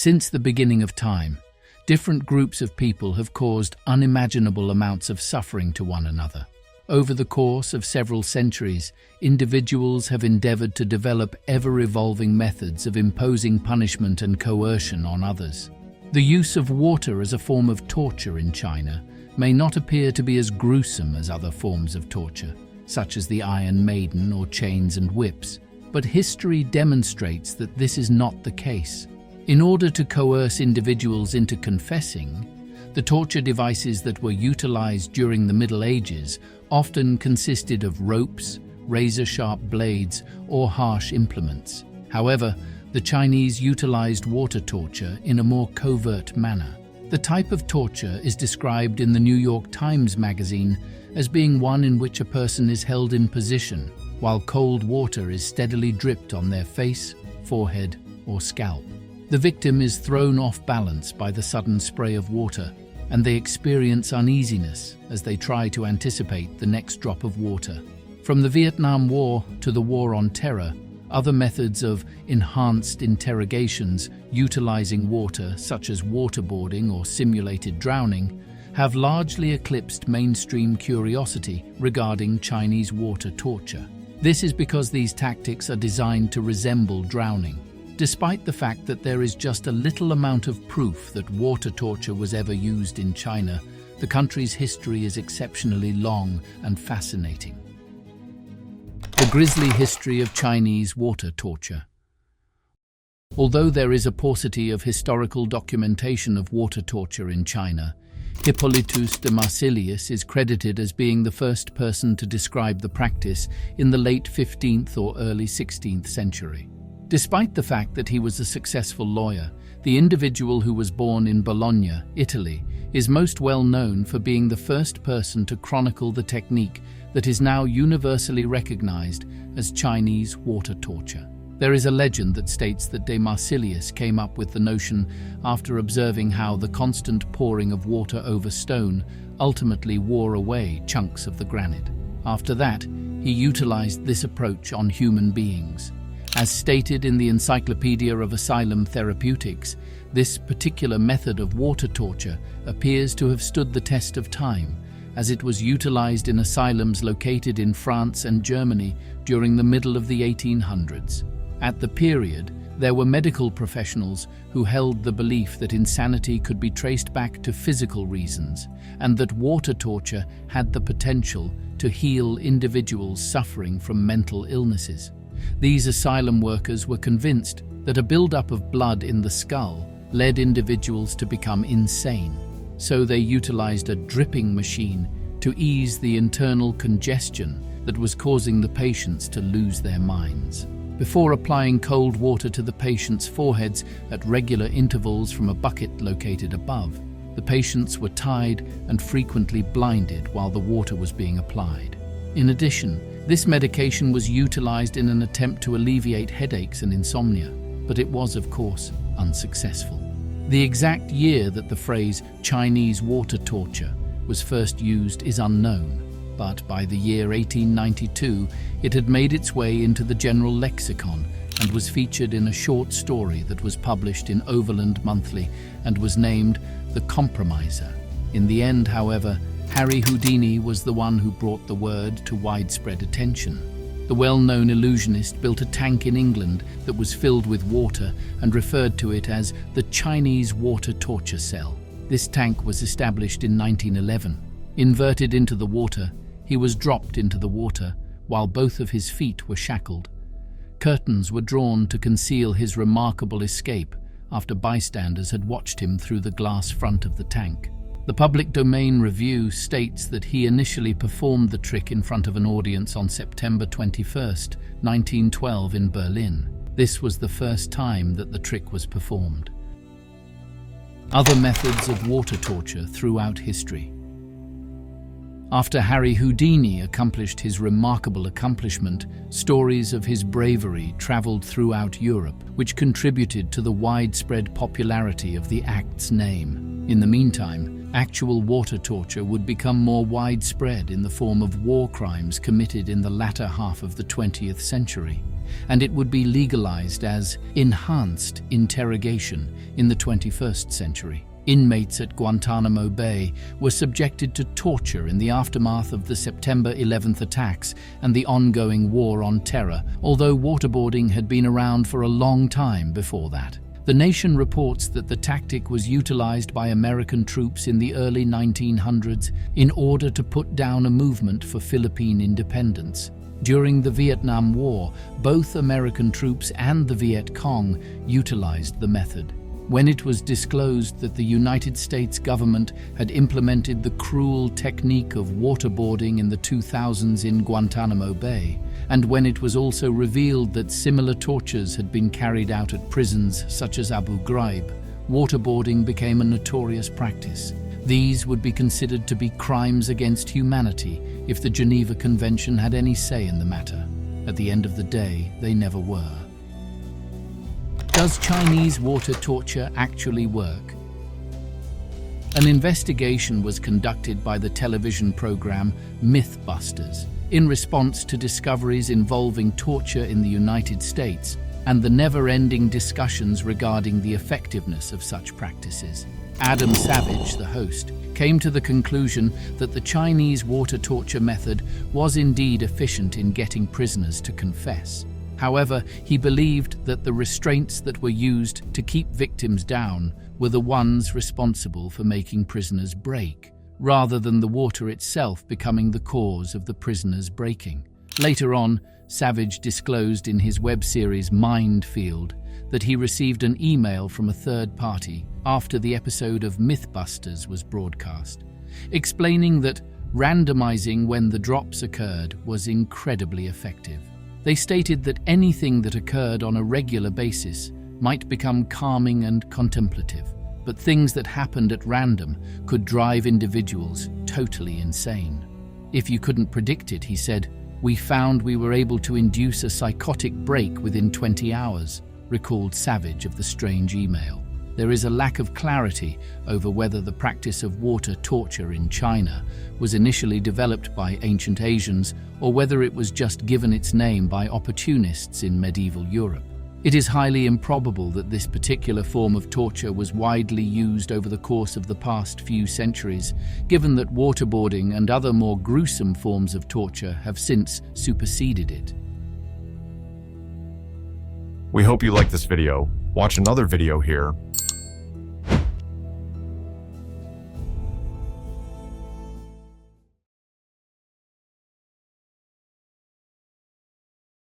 Since the beginning of time, different groups of people have caused unimaginable amounts of suffering to one another. Over the course of several centuries, individuals have endeavored to develop ever-evolving methods of imposing punishment and coercion on others. The use of water as a form of torture in China may not appear to be as gruesome as other forms of torture, such as the Iron Maiden or chains and whips, but history demonstrates that this is not the case. In order to coerce individuals into confessing, the torture devices that were utilized during the Middle Ages often consisted of ropes, razor-sharp blades, or harsh implements. However, the Chinese utilized water torture in a more covert manner. The type of torture is described in the New York Times magazine as being one in which a person is held in position while cold water is steadily dripped on their face, forehead, or scalp. The victim is thrown off balance by the sudden spray of water, and they experience uneasiness as they try to anticipate the next drop of water. From the Vietnam War to the War on Terror, other methods of enhanced interrogations utilizing water, such as waterboarding or simulated drowning, have largely eclipsed mainstream curiosity regarding Chinese water torture. This is because these tactics are designed to resemble drowning. Despite the fact that there is just a little amount of proof that water torture was ever used in China, the country's history is exceptionally long and fascinating. The grisly history of Chinese water torture. Although there is a paucity of historical documentation of water torture in China, Hippolytus de Marsilius is credited as being the first person to describe the practice in the late 15th or early 16th century. Despite the fact that he was a successful lawyer, the individual who was born in Bologna, Italy, is most well known for being the first person to chronicle the technique that is now universally recognized as Chinese water torture. There is a legend that states that de Marsilius came up with the notion after observing how the constant pouring of water over stone ultimately wore away chunks of the granite. After that, he utilized this approach on human beings. As stated in the Encyclopedia of Asylum Therapeutics, this particular method of water torture appears to have stood the test of time, as it was utilized in asylums located in France and Germany during the middle of the 1800s. At the period, there were medical professionals who held the belief that insanity could be traced back to physical reasons, and that water torture had the potential to heal individuals suffering from mental illnesses. These asylum workers were convinced that a buildup of blood in the skull led individuals to become insane, so they utilized a dripping machine to ease the internal congestion that was causing the patients to lose their minds. Before applying cold water to the patients' foreheads at regular intervals from a bucket located above, the patients were tied and frequently blinded while the water was being applied. In addition, this medication was utilized in an attempt to alleviate headaches and insomnia, but it was, of course, unsuccessful. The exact year that the phrase Chinese water torture was first used is unknown, but by the year 1892, it had made its way into the general lexicon and was featured in a short story that was published in Overland Monthly and was named The Compromiser. In the end, however, Harry Houdini was the one who brought the word to widespread attention. The well-known illusionist built a tank in England that was filled with water and referred to it as the Chinese water torture cell. This tank was established in 1911. Inverted into the water, he was dropped into the water while both of his feet were shackled. Curtains were drawn to conceal his remarkable escape after bystanders had watched him through the glass front of the tank. The Public Domain Review states that he initially performed the trick in front of an audience on September 21, 1912 in Berlin. This was the first time that the trick was performed. Other methods of water torture throughout history. After Harry Houdini accomplished his remarkable accomplishment, stories of his bravery traveled throughout Europe, which contributed to the widespread popularity of the act's name. In the meantime, actual water torture would become more widespread in the form of war crimes committed in the latter half of the 20th century. and it would be legalized as enhanced interrogation in the 21st century. Inmates at Guantanamo Bay were subjected to torture in the aftermath of the September 11th attacks and the ongoing war on terror, although waterboarding had been around for a long time before that. The Nation reports that the tactic was utilized by American troops in the early 1900s in order to put down a movement for Philippine independence. During the Vietnam War, both American troops and the Viet Cong utilized the method. When it was disclosed that the United States government had implemented the cruel technique of waterboarding in the 2000s in Guantanamo Bay, and when it was also revealed that similar tortures had been carried out at prisons such as Abu Ghraib, waterboarding became a notorious practice. These would be considered to be crimes against humanity if the Geneva Convention had any say in the matter. At the end of the day, they never were. Does Chinese water torture actually work? An investigation was conducted by the television program Mythbusters in response to discoveries involving torture in the United States and the never-ending discussions regarding the effectiveness of such practices. Adam Savage, the host, came to the conclusion that the Chinese water torture method was indeed efficient in getting prisoners to confess. However, he believed that the restraints that were used to keep victims down were the ones responsible for making prisoners break, rather than the water itself becoming the cause of the prisoners breaking. Later on, Savage disclosed in his web series Mindfield that he received an email from a third party after the episode of Mythbusters was broadcast, explaining that randomizing when the drops occurred was incredibly effective. They stated that anything that occurred on a regular basis might become calming and contemplative, but things that happened at random could drive individuals totally insane. If you couldn't predict it, he said, "We found we were able to induce a psychotic break within 20 hours, recalled Savage of the strange email. There is a lack of clarity over whether the practice of water torture in China was initially developed by ancient Asians or whether it was just given its name by opportunists in medieval Europe. It is highly improbable that this particular form of torture was widely used over the course of the past few centuries, given that waterboarding and other more gruesome forms of torture have since superseded it." We hope you liked this video. Watch another video here